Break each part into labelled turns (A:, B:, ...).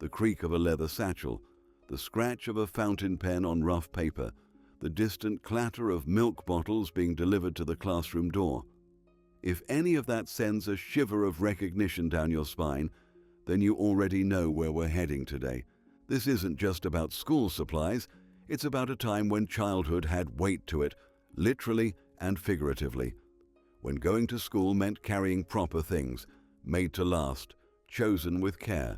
A: the creak of a leather satchel, the scratch of a fountain pen on rough paper, the distant clatter of milk bottles being delivered to the classroom door. If any of that sends a shiver of recognition down your spine, then you already know where we're heading today. This isn't just about school supplies, it's about a time when childhood had weight to it, literally and figuratively. When going to school meant carrying proper things, made to last, chosen with care.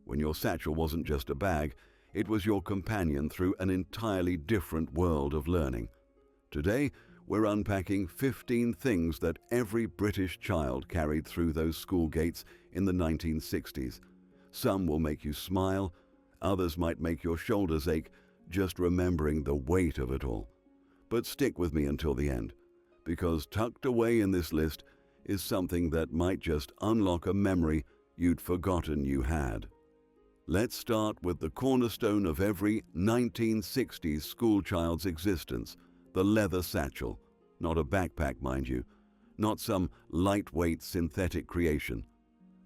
A: When your satchel wasn't just a bag, it was your companion through an entirely different world of learning. Today, we're unpacking 15 things that every British child carried through those school gates in the 1960s. Some will make you smile, others might make your shoulders ache just remembering the weight of it all. But stick with me until the end, because tucked away in this list is something that might just unlock a memory you'd forgotten you had. Let's start with the cornerstone of every 1960s schoolchild's existence, the leather satchel. Not a backpack, mind you, not some lightweight synthetic creation.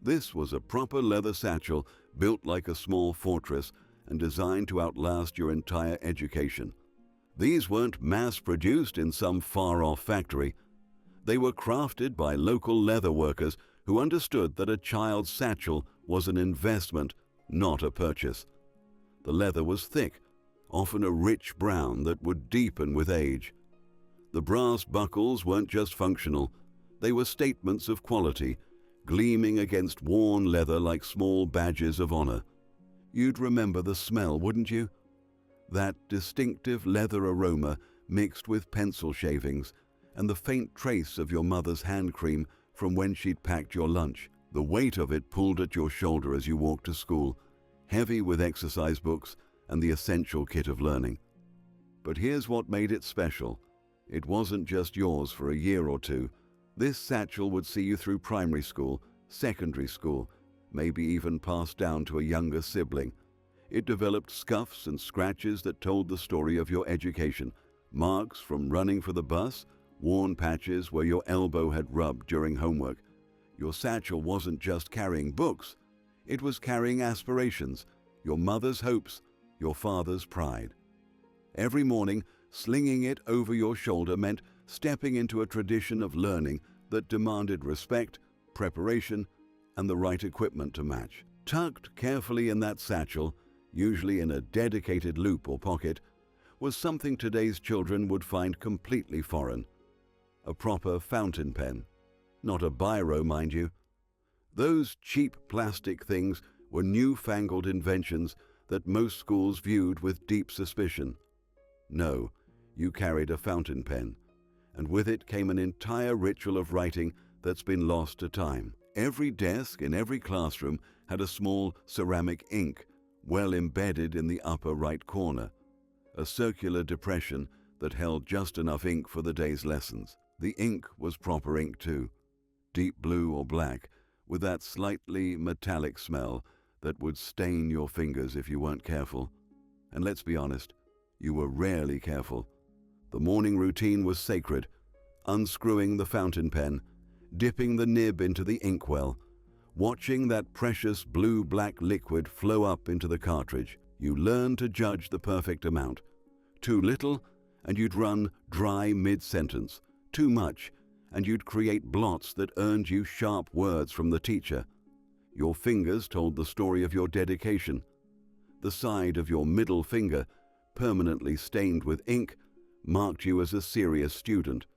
A: This was a proper leather satchel built like a small fortress and designed to outlast your entire education. These weren't mass-produced in some far-off factory. They were crafted by local leather workers who understood that a child's satchel was an investment, not a purchase. The leather was thick, often a rich brown that would deepen with age. The brass buckles weren't just functional, they were statements of quality, gleaming against worn leather like small badges of honor. You'd remember the smell, wouldn't you? That distinctive leather aroma mixed with pencil shavings and the faint trace of your mother's hand cream from when she'd packed your lunch. The weight of it pulled at your shoulder as you walked to school, heavy with exercise books and the essential kit of learning. But here's what made it special. It wasn't just yours for a year or two. This satchel would see you through primary school, secondary school, maybe even passed down to a younger sibling. It developed scuffs and scratches that told the story of your education, marks from running for the bus, worn patches where your elbow had rubbed during homework. Your satchel wasn't just carrying books, it was carrying aspirations, your mother's hopes, your father's pride. Every morning, slinging it over your shoulder meant stepping into a tradition of learning that demanded respect, preparation, and the right equipment to match. Tucked carefully in that satchel, usually in a dedicated loop or pocket, was something today's children would find completely foreign. A proper fountain pen. Not a biro, mind you. Those cheap plastic things were newfangled inventions that most schools viewed with deep suspicion. No, you carried a fountain pen, and with it came an entire ritual of writing that's been lost to time. Every desk in every classroom had a small ceramic ink well embedded in the upper right corner, a circular depression that held just enough ink for the day's lessons. The ink was proper ink too, deep blue or black, with that slightly metallic smell that would stain your fingers if you weren't careful. And let's be honest, you were rarely careful. The morning routine was sacred, unscrewing the fountain pen, dipping the nib into the inkwell, watching that precious blue-black liquid flow up into the cartridge. You learned to judge the perfect amount. Too little, and you'd run dry mid-sentence. Too much, and you'd create blots that earned you sharp words from the teacher. Your fingers told the story of your dedication. The side of your middle finger, permanently stained with ink, marked you as a serious student.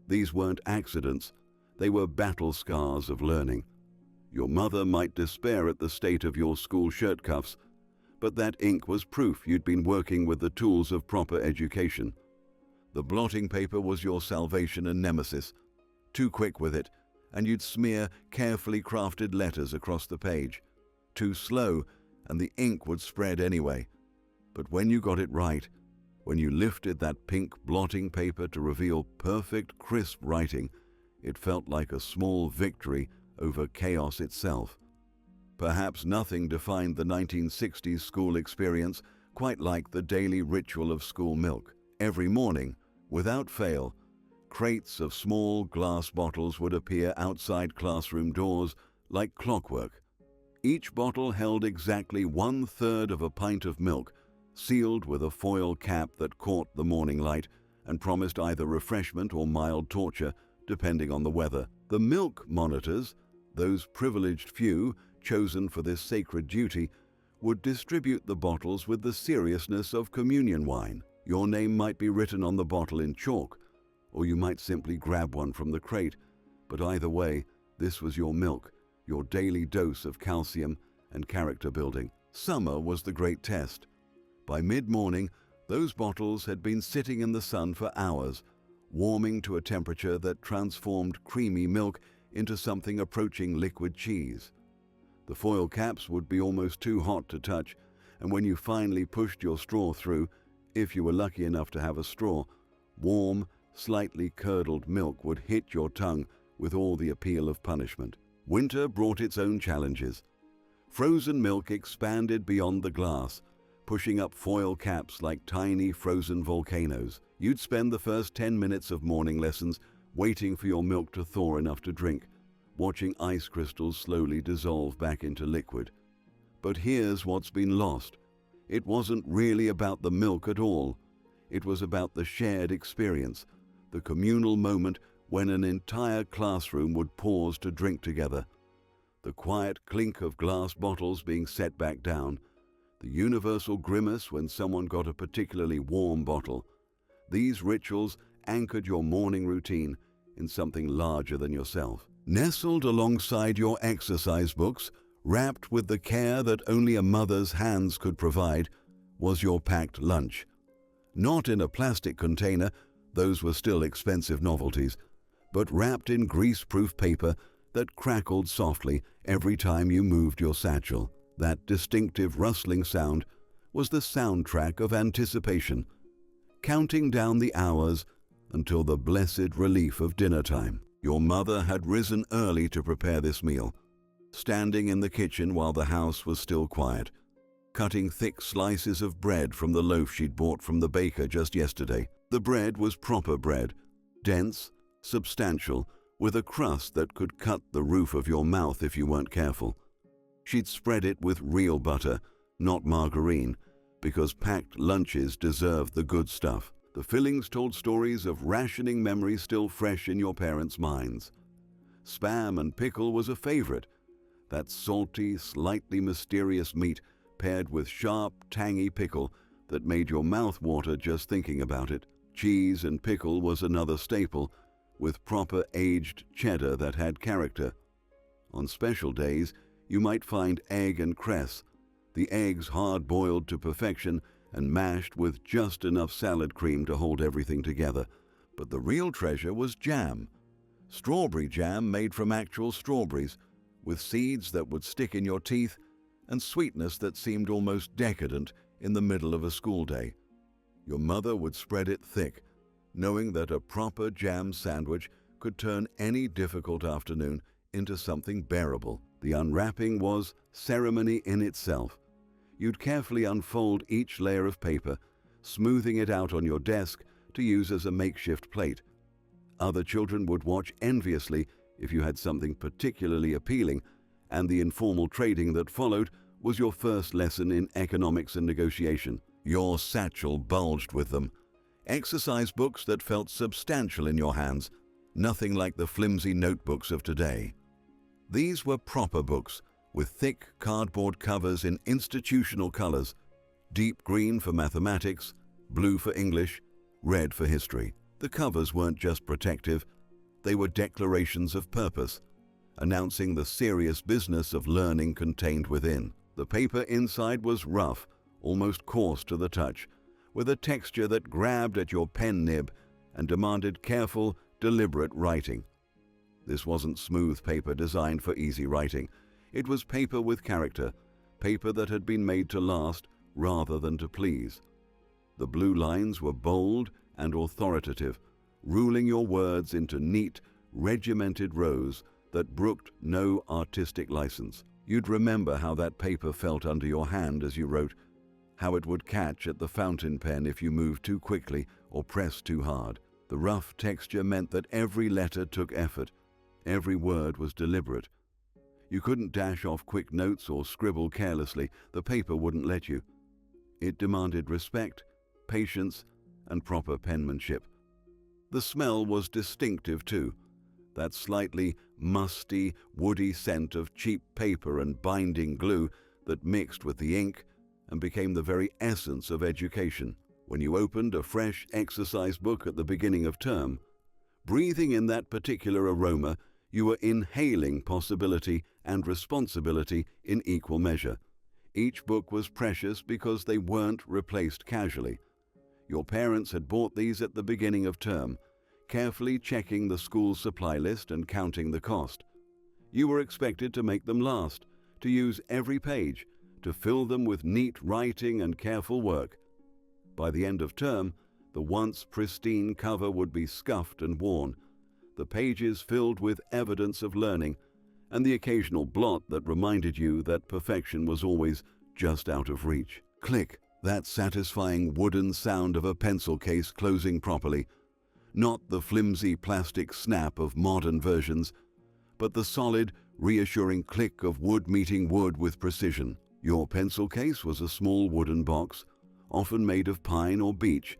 A: These weren't accidents, they were battle scars of learning. Your mother might despair at the state of your school shirt cuffs, but that ink was proof you'd been working with the tools of proper education. The blotting paper was your salvation and nemesis. Too quick with it, and you'd smear carefully crafted letters across the page. Too slow, and the ink would spread anyway. But when you got it right, when you lifted that pink blotting paper to reveal perfect, crisp writing, it felt like a small victory over chaos itself. Perhaps nothing defined the 1960s school experience quite like the daily ritual of school milk. Every morning, without fail, crates of small glass bottles would appear outside classroom doors like clockwork. Each bottle held exactly 1/3 of a pint of milk, sealed with a foil cap that caught the morning light and promised either refreshment or mild torture, depending on the weather. The milk monitors, those privileged few chosen for this sacred duty, would distribute the bottles with the seriousness of communion wine. Your name might be written on the bottle in chalk, or you might simply grab one from the crate, but either way, this was your milk, your daily dose of calcium and character building. Summer was the great test. By mid-morning, those bottles had been sitting in the sun for hours, warming to a temperature that transformed creamy milk into something approaching liquid cheese. The foil caps would be almost too hot to touch, and when you finally pushed your straw through, if you were lucky enough to have a straw, warm, slightly curdled milk would hit your tongue with all the appeal of punishment. Winter brought its own challenges. Frozen milk expanded beyond the glass, pushing up foil caps like tiny frozen volcanoes. You'd spend the first 10 minutes of morning lessons waiting for your milk to thaw enough to drink, watching ice crystals slowly dissolve back into liquid. But here's what's been lost. It wasn't really about the milk at all. It was about the shared experience, the communal moment when an entire classroom would pause to drink together. The quiet clink of glass bottles being set back down, the universal grimace when someone got a particularly warm bottle. These rituals anchored your morning routine in something larger than yourself. Nestled alongside your exercise books, wrapped with the care that only a mother's hands could provide, was your packed lunch. Not in a plastic container, those were still expensive novelties, but wrapped in grease-proof paper that crackled softly every time you moved your satchel. That distinctive rustling sound was the soundtrack of anticipation, counting down the hours until the blessed relief of dinner time. Your mother had risen early to prepare this meal, standing in the kitchen while the house was still quiet, cutting thick slices of bread from the loaf she'd bought from the baker just yesterday. The bread was proper bread, dense, substantial, with a crust that could cut the roof of your mouth if you weren't careful. She'd spread it with real butter, not margarine, because packed lunches deserved the good stuff. The fillings told stories of rationing memories still fresh in your parents' minds. Spam and pickle was a favorite, that salty, slightly mysterious meat paired with sharp, tangy pickle that made your mouth water just thinking about it. Cheese and pickle was another staple, with proper aged cheddar that had character. On special days, you might find egg and cress, the eggs hard-boiled to perfection and mashed with just enough salad cream to hold everything together. But the real treasure was jam. Strawberry jam made from actual strawberries, with seeds that would stick in your teeth and sweetness that seemed almost decadent in the middle of a school day. Your mother would spread it thick, knowing that a proper jam sandwich could turn any difficult afternoon into something bearable. The unwrapping was ceremony in itself. You'd carefully unfold each layer of paper, smoothing it out on your desk to use as a makeshift plate. Other children would watch enviously if you had something particularly appealing, and the informal trading that followed was your first lesson in economics and negotiation. Your satchel bulged with them. Exercise books that felt substantial in your hands, nothing like the flimsy notebooks of today. These were proper books, with thick cardboard covers in institutional colors, deep green for mathematics, blue for English, red for history. The covers weren't just protective, they were declarations of purpose, announcing the serious business of learning contained within. The paper inside was rough, almost coarse to the touch, with a texture that grabbed at your pen nib and demanded careful, deliberate writing. This wasn't smooth paper designed for easy writing. It was paper with character, paper that had been made to last rather than to please. The blue lines were bold and authoritative, ruling your words into neat, regimented rows that brooked no artistic license. You'd remember how that paper felt under your hand as you wrote, how it would catch at the fountain pen if you moved too quickly or pressed too hard. The rough texture meant that every letter took effort, every word was deliberate. You couldn't dash off quick notes or scribble carelessly. The paper wouldn't let you. It demanded respect, patience, and proper penmanship. The smell was distinctive too, that slightly musty, woody scent of cheap paper and binding glue that mixed with the ink and became the very essence of education. When you opened a fresh exercise book at the beginning of term, breathing in that particular aroma, you were inhaling possibility and responsibility in equal measure. Each book was precious because they weren't replaced casually. Your parents had bought these at the beginning of term, carefully checking the school supply list and counting the cost. You were expected to make them last, to use every page, to fill them with neat writing and careful work. By the end of term, the once pristine cover would be scuffed and worn, the pages filled with evidence of learning, and the occasional blot that reminded you that perfection was always just out of reach. Click, that satisfying wooden sound of a pencil case closing properly, not the flimsy plastic snap of modern versions, but the solid, reassuring click of wood meeting wood with precision. Your pencil case was a small wooden box, often made of pine or beech,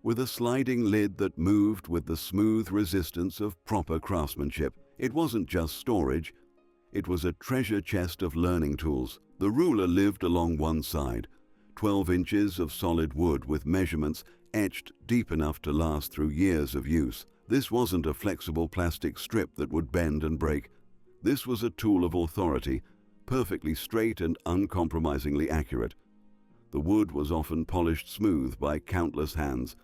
A: with a sliding lid that moved with the smooth resistance of proper craftsmanship. It wasn't just storage, it was a treasure chest of learning tools. The ruler lived along one side, 12 inches of solid wood with measurements etched deep enough to last through years of use. This wasn't a flexible plastic strip that would bend and break. This was a tool of authority, perfectly straight and uncompromisingly accurate. The wood was often polished smooth by countless hands,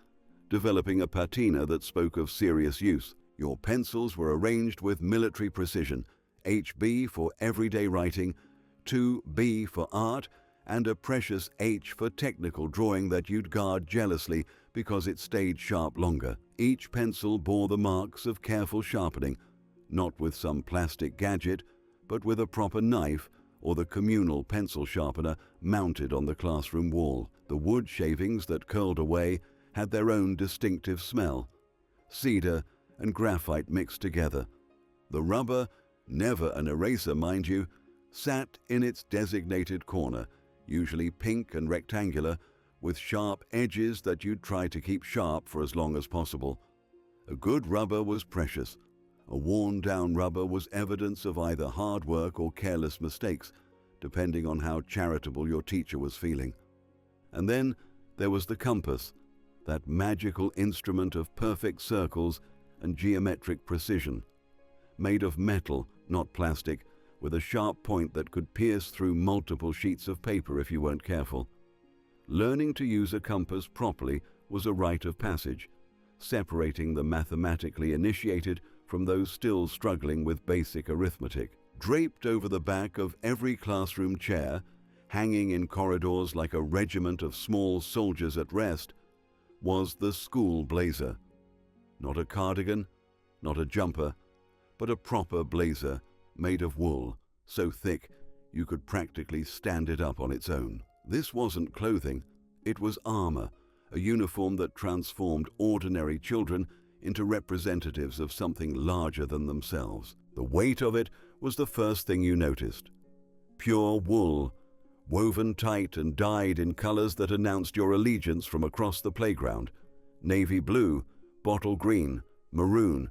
A: developing a patina that spoke of serious use. Your pencils were arranged with military precision, HB for everyday writing, 2B for art, and a precious H for technical drawing that you'd guard jealously because it stayed sharp longer. Each pencil bore the marks of careful sharpening, not with some plastic gadget, but with a proper knife or the communal pencil sharpener mounted on the classroom wall. The wood shavings that curled away had their own distinctive smell, cedar and graphite mixed together. The rubber, never an eraser mind you, sat in its designated corner, usually pink and rectangular, with sharp edges that you'd try to keep sharp for as long as possible. A good rubber was precious. A worn-down rubber was evidence of either hard work or careless mistakes, depending on how charitable your teacher was feeling. And then there was the compass, that magical instrument of perfect circles and geometric precision. Made of metal, not plastic, with a sharp point that could pierce through multiple sheets of paper if you weren't careful. Learning to use a compass properly was a rite of passage, separating the mathematically initiated from those still struggling with basic arithmetic. Draped over the back of every classroom chair, hanging in corridors like a regiment of small soldiers at rest, was the school blazer. Not a cardigan, not a jumper, but a proper blazer made of wool, so thick you could practically stand it up on its own. This wasn't clothing, it was armor, a uniform that transformed ordinary children into representatives of something larger than themselves. The weight of it was the first thing you noticed. Pure wool, woven tight and dyed in colors that announced your allegiance from across the playground: navy blue, bottle green, maroon,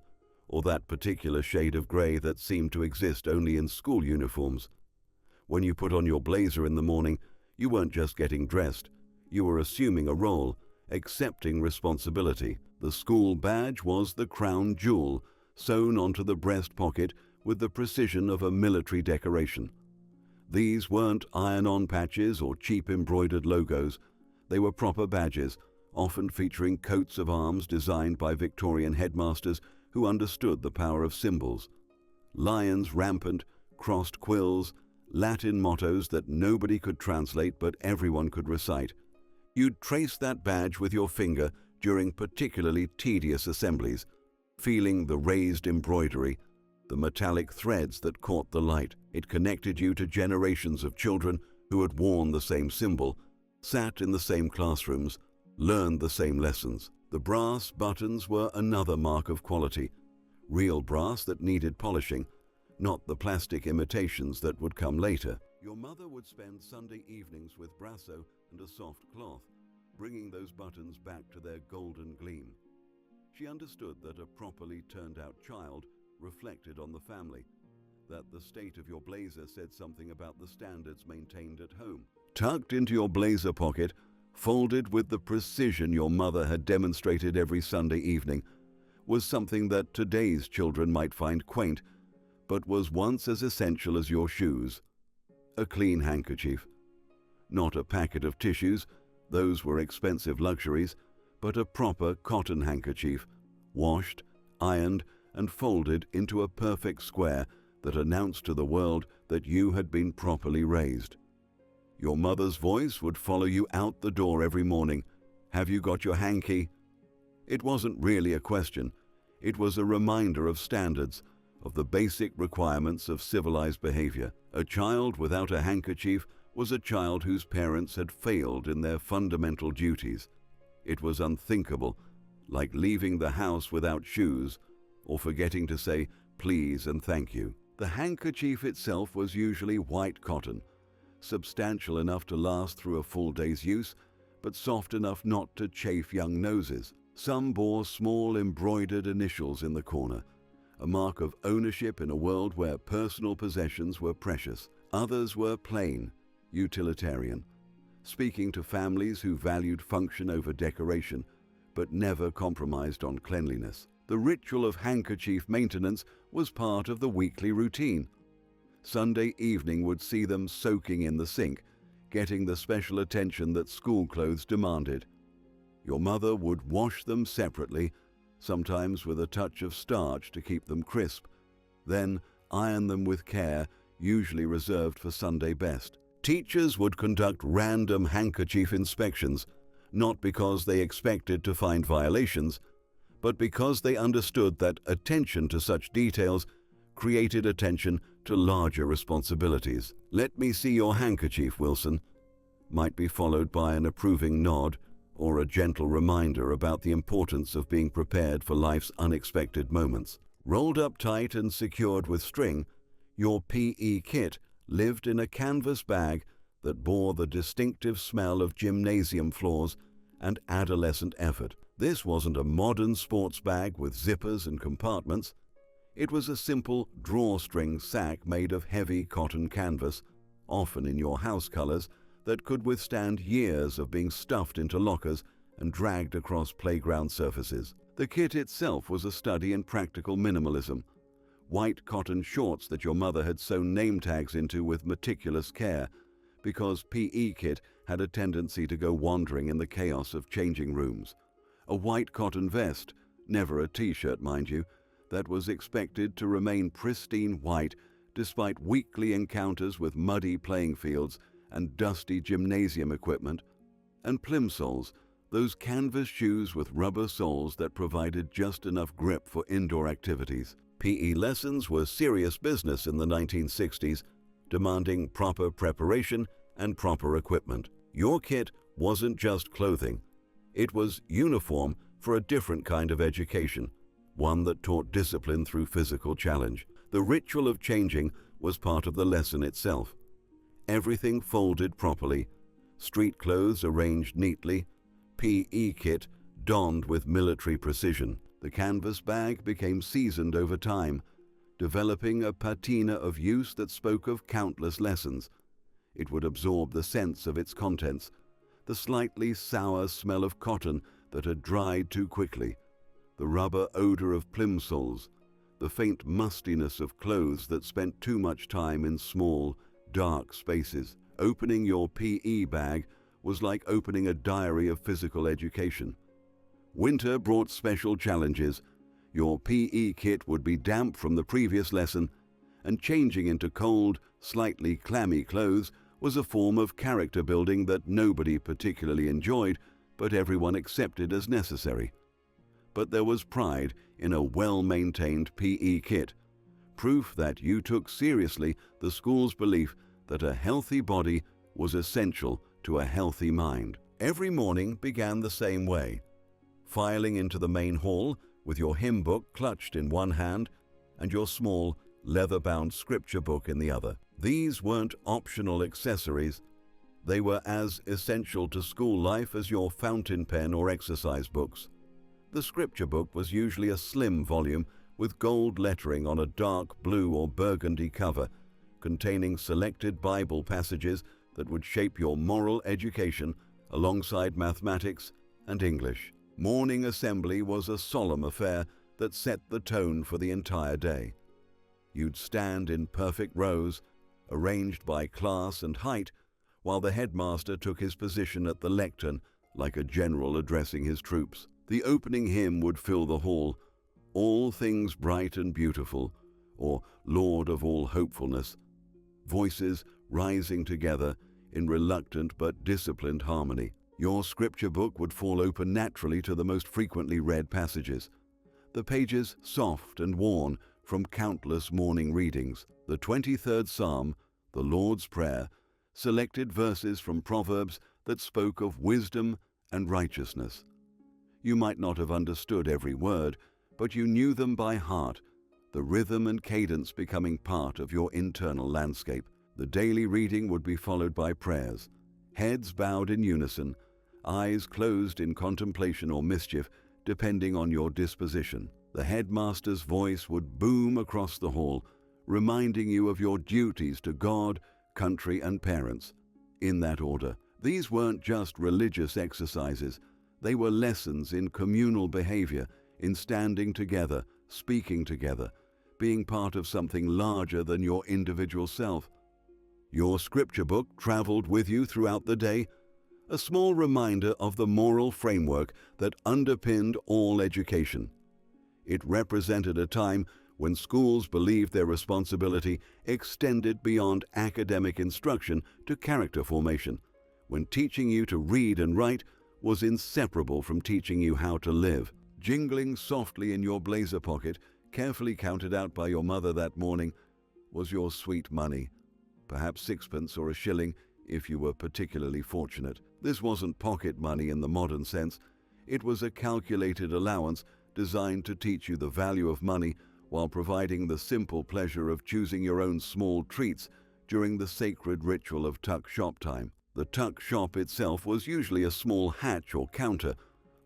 A: or that particular shade of gray that seemed to exist only in school uniforms. When you put on your blazer in the morning, you weren't just getting dressed, you were assuming a role, accepting responsibility. The school badge was the crown jewel, sewn onto the breast pocket with the precision of a military decoration. These weren't iron-on patches or cheap embroidered logos. They were proper badges, often featuring coats of arms designed by Victorian headmasters who understood the power of symbols. Lions rampant, crossed quills, Latin mottos that nobody could translate but everyone could recite. You'd trace that badge with your finger during particularly tedious assemblies, feeling the raised embroidery, the metallic threads that caught the light. It connected you to generations of children who had worn the same symbol, sat in the same classrooms, learned the same lessons. The brass buttons were another mark of quality, real brass that needed polishing, not the plastic imitations that would come later. Your mother would spend Sunday evenings with brasso and a soft cloth, bringing those buttons back to their golden gleam. She understood that a properly turned-out child reflected on the family, that the state of your blazer said something about the standards maintained at home. Tucked into your blazer pocket, folded with the precision your mother had demonstrated every Sunday evening, was something that today's children might find quaint, but was once as essential as your shoes. A clean handkerchief. Not a packet of tissues, those were expensive luxuries, but a proper cotton handkerchief, washed, ironed, and folded into a perfect square that announced to the world that you had been properly raised. Your mother's voice would follow you out the door every morning. "Have you got your hanky?" It wasn't really a question. It was a reminder of standards, of the basic requirements of civilized behavior. A child without a handkerchief was a child whose parents had failed in their fundamental duties. It was unthinkable, like leaving the house without shoes or forgetting to say please and thank you. The handkerchief itself was usually white cotton, substantial enough to last through a full day's use, but soft enough not to chafe young noses. Some bore small embroidered initials in the corner, a mark of ownership in a world where personal possessions were precious. Others were plain, utilitarian, speaking to families who valued function over decoration, but never compromised on cleanliness. The ritual of handkerchief maintenance was part of the weekly routine. Sunday evening would see them soaking in the sink, getting the special attention that school clothes demanded. Your mother would wash them separately, sometimes with a touch of starch to keep them crisp, then iron them with care, usually reserved for Sunday best. Teachers would conduct random handkerchief inspections, not because they expected to find violations, but because they understood that attention to such details created attention to larger responsibilities. "Let me see your handkerchief, Wilson," might be followed by an approving nod or a gentle reminder about the importance of being prepared for life's unexpected moments. Rolled up tight and secured with string, your PE kit lived in a canvas bag that bore the distinctive smell of gymnasium floors and adolescent effort. This wasn't a modern sports bag with zippers and compartments. It was a simple drawstring sack made of heavy cotton canvas, often in your house colors, that could withstand years of being stuffed into lockers and dragged across playground surfaces. The kit itself was a study in practical minimalism. White cotton shorts that your mother had sewn name tags into with meticulous care, because PE kit had a tendency to go wandering in the chaos of changing rooms. A white cotton vest, never a t-shirt mind you, that was expected to remain pristine white despite weekly encounters with muddy playing fields and dusty gymnasium equipment, and plimsolls, those canvas shoes with rubber soles that provided just enough grip for indoor activities. PE lessons were serious business in the 1960s, demanding proper preparation and proper equipment. Your kit wasn't just clothing. It was uniform for a different kind of education, one that taught discipline through physical challenge. The ritual of changing was part of the lesson itself. Everything folded properly, street clothes arranged neatly, PE kit donned with military precision. The canvas bag became seasoned over time, developing a patina of use that spoke of countless lessons. It would absorb the sense of its contents, the slightly sour smell of cotton that had dried too quickly, the rubber odor of plimsolls, the faint mustiness of clothes that spent too much time in small, dark spaces. Opening your PE bag was like opening a diary of physical education. Winter brought special challenges. Your PE kit would be damp from the previous lesson, and changing into cold, slightly clammy clothes was a form of character building that nobody particularly enjoyed, but everyone accepted as necessary. But there was pride in a well-maintained PE kit, proof that you took seriously the school's belief that a healthy body was essential to a healthy mind. Every morning began the same way, filing into the main hall with your hymn book clutched in one hand and your small, leather-bound scripture book in the other. These weren't optional accessories. They were as essential to school life as your fountain pen or exercise books. The scripture book was usually a slim volume with gold lettering on a dark blue or burgundy cover, containing selected Bible passages that would shape your moral education alongside mathematics and English. Morning assembly was a solemn affair that set the tone for the entire day. You'd stand in perfect rows, arranged by class and height, while the headmaster took his position at the lectern like a general addressing his troops. The opening hymn would fill the hall, "All things bright and beautiful," or "Lord of all hopefulness," voices rising together in reluctant but disciplined harmony. Your scripture book would fall open naturally to the most frequently read passages, the pages soft and worn from countless morning readings. The 23rd Psalm, the Lord's Prayer, selected verses from Proverbs that spoke of wisdom and righteousness. You might not have understood every word, but you knew them by heart, the rhythm and cadence becoming part of your internal landscape. The daily reading would be followed by prayers, heads bowed in unison, eyes closed in contemplation or mischief, depending on your disposition. The headmaster's voice would boom across the hall, reminding you of your duties to God, country, and parents. In that order, these weren't just religious exercises. They were lessons in communal behavior, in standing together, speaking together, being part of something larger than your individual self. Your scripture book traveled with you throughout the day, a small reminder of the moral framework that underpinned all education. It represented a time when schools believed their responsibility extended beyond academic instruction to character formation, when teaching you to read and write was inseparable from teaching you how to live. Jingling softly in your blazer pocket, carefully counted out by your mother that morning, was your sweet money, perhaps sixpence or a shilling if you were particularly fortunate. This wasn't pocket money in the modern sense. It was a calculated allowance designed to teach you the value of money while providing the simple pleasure of choosing your own small treats during the sacred ritual of tuck shop time. The tuck shop itself was usually a small hatch or counter,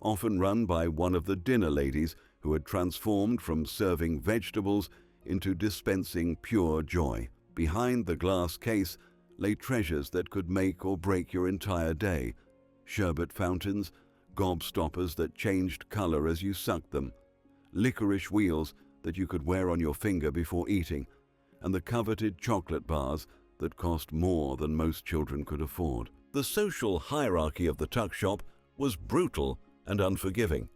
A: often run by one of the dinner ladies who had transformed from serving vegetables into dispensing pure joy. Behind the glass case lay treasures that could make or break your entire day: sherbet fountains, gobstoppers that changed color as you sucked them, licorice wheels that you could wear on your finger before eating, and the coveted chocolate bars that cost more than most children could afford. The social hierarchy of the tuck shop was brutal and unforgiving.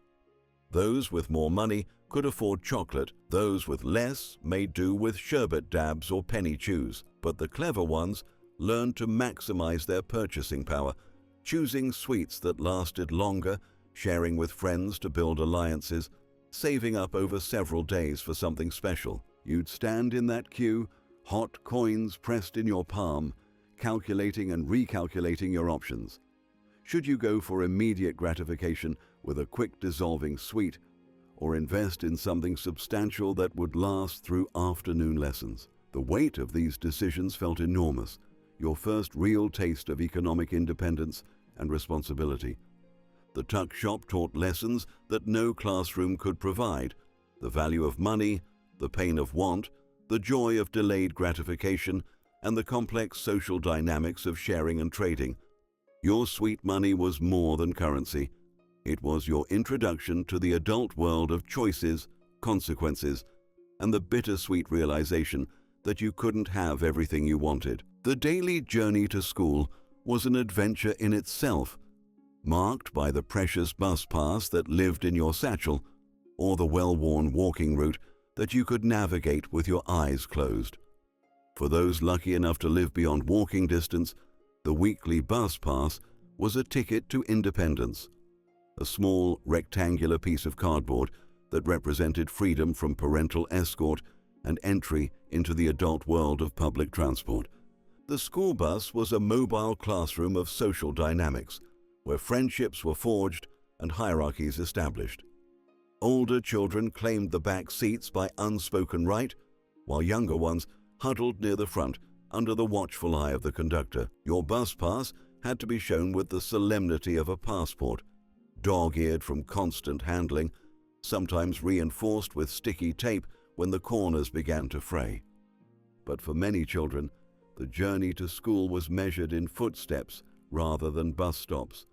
A: Those with more money could afford chocolate, those with less made do with sherbet dabs or penny chews, but the clever ones learned to maximize their purchasing power, choosing sweets that lasted longer, sharing with friends to build alliances, saving up over several days for something special. You'd stand in that queue, hot coins pressed in your palm, calculating and recalculating your options. Should you go for immediate gratification with a quick dissolving sweet, or invest in something substantial that would last through afternoon lessons? The weight of these decisions felt enormous, your first real taste of economic independence and responsibility. The tuck shop taught lessons that no classroom could provide: the value of money, the pain of want, the joy of delayed gratification, and the complex social dynamics of sharing and trading. Your sweet money was more than currency. It was your introduction to the adult world of choices, consequences, and the bittersweet realization that you couldn't have everything you wanted. The daily journey to school was an adventure in itself, marked by the precious bus pass that lived in your satchel, or the well-worn walking route that you could navigate with your eyes closed. For those lucky enough to live beyond walking distance, the weekly bus pass was a ticket to independence, a small rectangular piece of cardboard that represented freedom from parental escort and entry into the adult world of public transport. The school bus was a mobile classroom of social dynamics, where friendships were forged and hierarchies established. Older children claimed the back seats by unspoken right, while younger ones huddled near the front under the watchful eye of the conductor. Your bus pass had to be shown with the solemnity of a passport, dog-eared from constant handling, sometimes reinforced with sticky tape when the corners began to fray. But for many children, the journey to school was measured in footsteps rather than bus stops.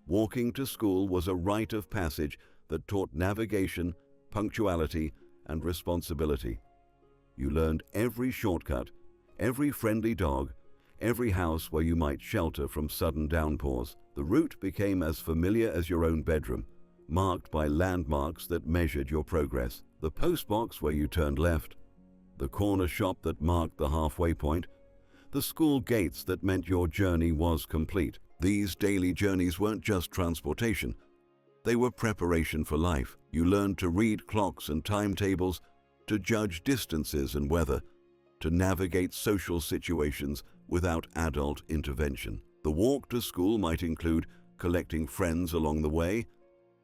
A: Walking to school was a rite of passage that taught navigation, punctuality, and responsibility. You learned every shortcut, every friendly dog, every house where you might shelter from sudden downpours. The route became as familiar as your own bedroom, marked by landmarks that measured your progress. The postbox where you turned left, the corner shop that marked the halfway point, the school gates that meant your journey was complete. These daily journeys weren't just transportation. They were preparation for life. You learned to read clocks and timetables, to judge distances and weather, to navigate social situations without adult intervention. The walk to school might include collecting friends along the way,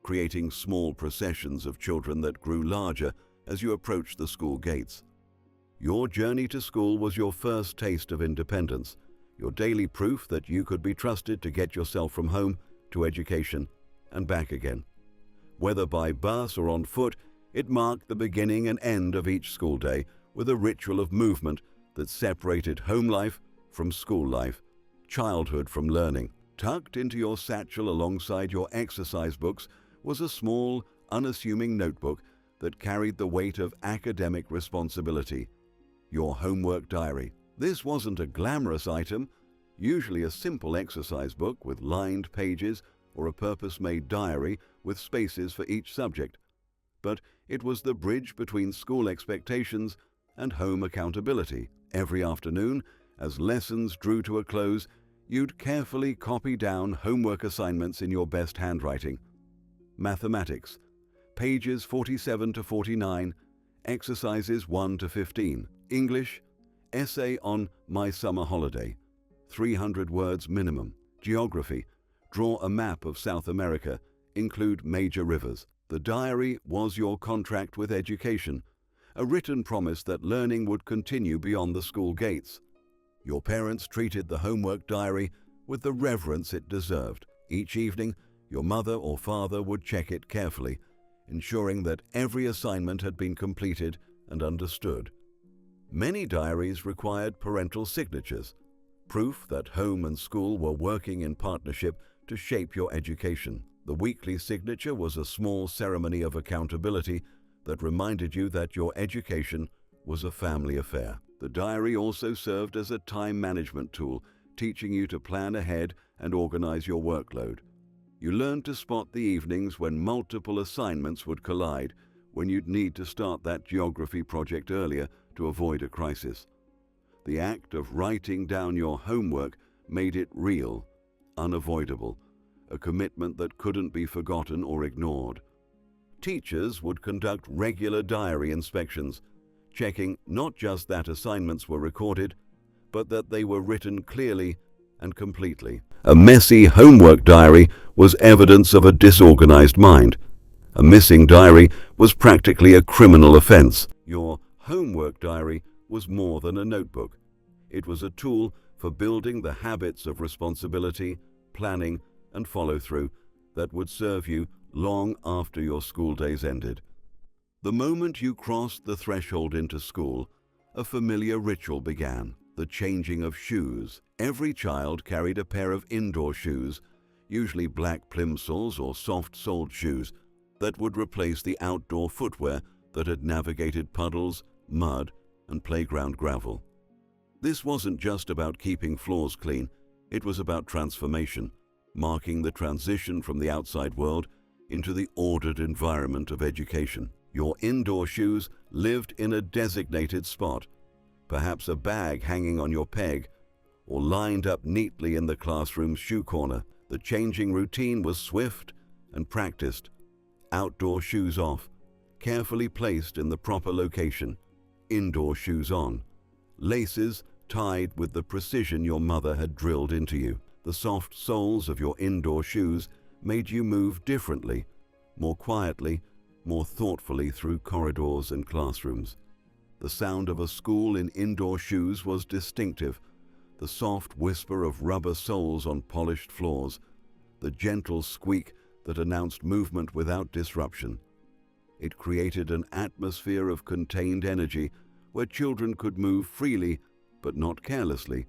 A: creating small processions of children that grew larger as you approached the school gates. Your journey to school was your first taste of independence, your daily proof that you could be trusted to get yourself from home to education and back again. Whether by bus or on foot, it marked the beginning and end of each school day with a ritual of movement that separated home life from school life, childhood from learning. Tucked into your satchel alongside your exercise books was a small, unassuming notebook that carried the weight of academic responsibility, your homework diary. This wasn't a glamorous item, usually a simple exercise book with lined pages or a purpose-made diary with spaces for each subject. But it was the bridge between school expectations and home accountability. Every afternoon, as lessons drew to a close, you'd carefully copy down homework assignments in your best handwriting. Mathematics, pages 47 to 49, exercises 1 to 15. English, essay on my summer holiday, 300 words minimum. Geography, draw a map of South America, include major rivers. The diary was your contract with education, a written promise that learning would continue beyond the school gates. Your parents treated the homework diary with the reverence it deserved. Each evening, your mother or father would check it carefully, ensuring that every assignment had been completed and understood. Many diaries required parental signatures, proof that home and school were working in partnership to shape your education. The weekly signature was a small ceremony of accountability that reminded you that your education was a family affair. The diary also served as a time management tool, teaching you to plan ahead and organize your workload. You learned to spot the evenings when multiple assignments would collide, when you'd need to start that geography project earlier to avoid a crisis. The act of writing down your homework made it real, unavoidable, a commitment that couldn't be forgotten or ignored. Teachers would conduct regular diary inspections, checking not just that assignments were recorded, but that they were written clearly and completely. A messy homework diary was evidence of a disorganized mind. A missing diary was practically a criminal offense. Your homework diary was more than a notebook. It was a tool for building the habits of responsibility, planning, and follow-through that would serve you long after your school days ended. The moment you crossed the threshold into school, a familiar ritual began, the changing of shoes. Every child carried a pair of indoor shoes, usually black plimsolls or soft-soled shoes, that would replace the outdoor footwear that had navigated puddles, mud, and playground gravel. This wasn't just about keeping floors clean, it was about transformation, marking the transition from the outside world into the ordered environment of education. Your indoor shoes lived in a designated spot, perhaps a bag hanging on your peg, or lined up neatly in the classroom's shoe corner. The changing routine was swift and practiced. Outdoor shoes off, carefully placed in the proper location. Indoor shoes on, laces tied with the precision your mother had drilled into you. The soft soles of your indoor shoes made you move differently, more quietly, more thoughtfully through corridors and classrooms. The sound of a school in indoor shoes was distinctive, the soft whisper of rubber soles on polished floors, the gentle squeak that announced movement without disruption. It created an atmosphere of contained energy where children could move freely but not carelessly,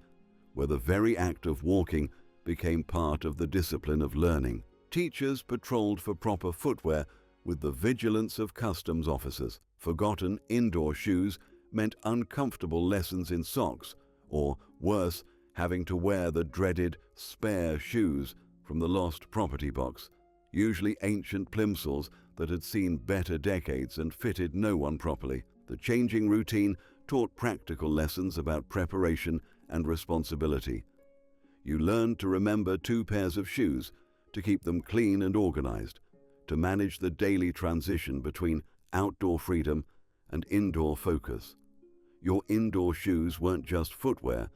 A: where the very act of walking became part of the discipline of learning. Teachers patrolled for proper footwear with the vigilance of customs officers. Forgotten indoor shoes meant uncomfortable lessons in socks, or worse, having to wear the dreaded spare shoes from the lost property box, usually ancient plimsolls that had seen better decades and fitted no one properly. The changing routine taught practical lessons about preparation and responsibility. You learned to remember 2 pairs of shoes, to keep them clean and organized, to manage the daily transition between outdoor freedom and indoor focus. Your indoor shoes weren't just footwear,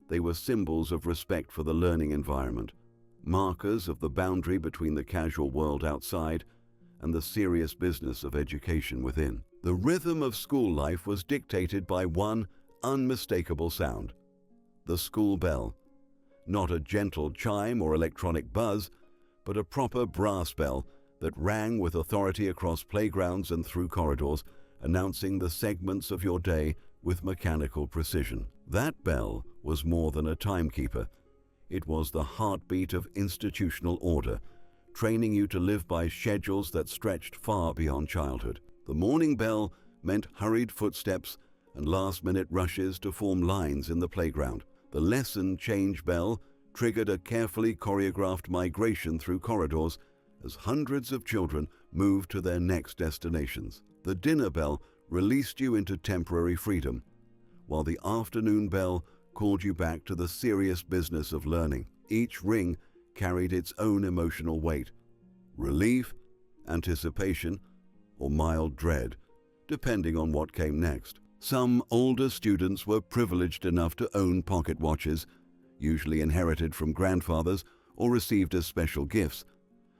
A: they were symbols of respect for the learning environment, markers of the boundary between the casual world outside and the serious business of education within. The rhythm of school life was dictated by one unmistakable sound: the school bell. Not a gentle chime or electronic buzz, but a proper brass bell that rang with authority across playgrounds and through corridors, announcing the segments of your day with mechanical precision. That bell was more than a timekeeper. It was the heartbeat of institutional order, training you to live by schedules that stretched far beyond childhood. The morning bell meant hurried footsteps and last-minute rushes to form lines in the playground. The lesson change bell triggered a carefully choreographed migration through corridors as hundreds of children moved to their next destinations. The dinner bell released you into temporary freedom, while the afternoon bell called you back to the serious business of learning. Each ring carried its own emotional weight: relief, anticipation, or mild dread, depending on what came next. Some older students were privileged enough to own pocket watches, usually inherited from grandfathers or received as special gifts,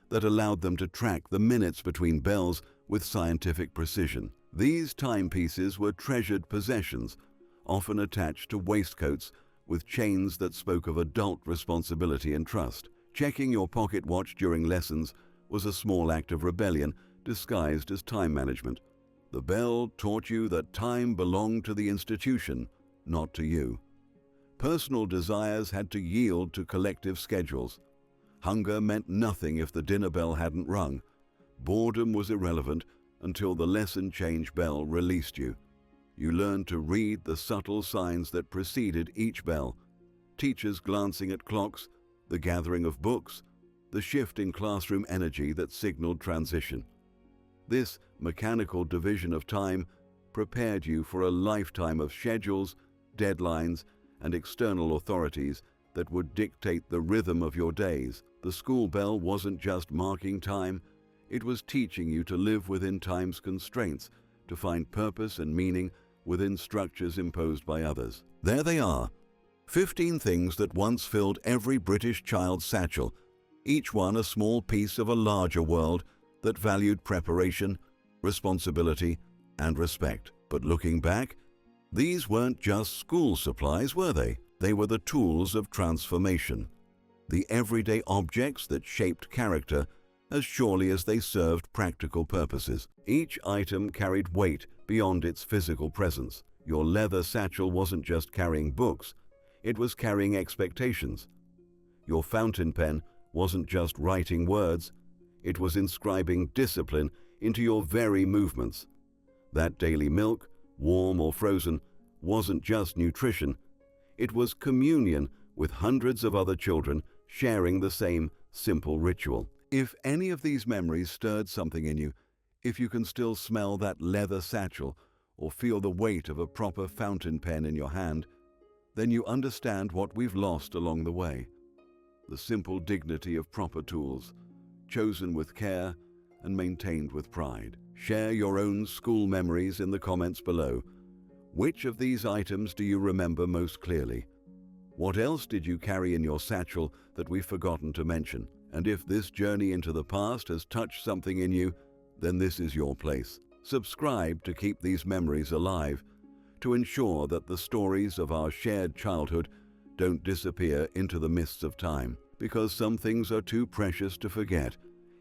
A: that allowed them to track the minutes between bells with scientific precision. These timepieces were treasured possessions, often attached to waistcoats with chains that spoke of adult responsibility and trust. Checking your pocket watch during lessons was a small act of rebellion disguised as time management. The bell taught you that time belonged to the institution, not to you. Personal desires had to yield to collective schedules. Hunger meant nothing if the dinner bell hadn't rung. Boredom was irrelevant until the lesson change bell released you. You learned to read the subtle signs that preceded each bell: teachers glancing at clocks, the gathering of books, the shift in classroom energy that signaled transition. This mechanical division of time prepared you for a lifetime of schedules, deadlines, and external authorities that would dictate the rhythm of your days. The school bell wasn't just marking time, it was teaching you to live within time's constraints, to find purpose and meaning within structures imposed by others. There they are, 15 things that once filled every British child's satchel, each one a small piece of a larger world that valued preparation, responsibility, and respect. But looking back, these weren't just school supplies, were they? They were the tools of transformation, the everyday objects that shaped character as surely as they served practical purposes. Each item carried weight beyond its physical presence. Your leather satchel wasn't just carrying books, it was carrying expectations. Your fountain pen wasn't just writing words, it was inscribing discipline into your very movements. That daily milk, warm or frozen, wasn't just nutrition, it was communion with hundreds of other children sharing the same simple ritual. If any of these memories stirred something in you, if you can still smell that leather satchel or feel the weight of a proper fountain pen in your hand, then you understand what we've lost along the way. The simple dignity of proper tools, chosen with care and maintained with pride. Share your own school memories in the comments below. Which of these items do you remember most clearly? What else did you carry in your satchel that we've forgotten to mention? And if this journey into the past has touched something in you, then this is your place. Subscribe to keep these memories alive, to ensure that the stories of our shared childhood don't disappear into the mists of time, because some things are too precious to forget,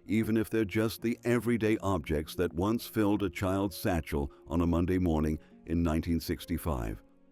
A: even if they're just the everyday objects that once filled a child's satchel on a Monday morning in 1965.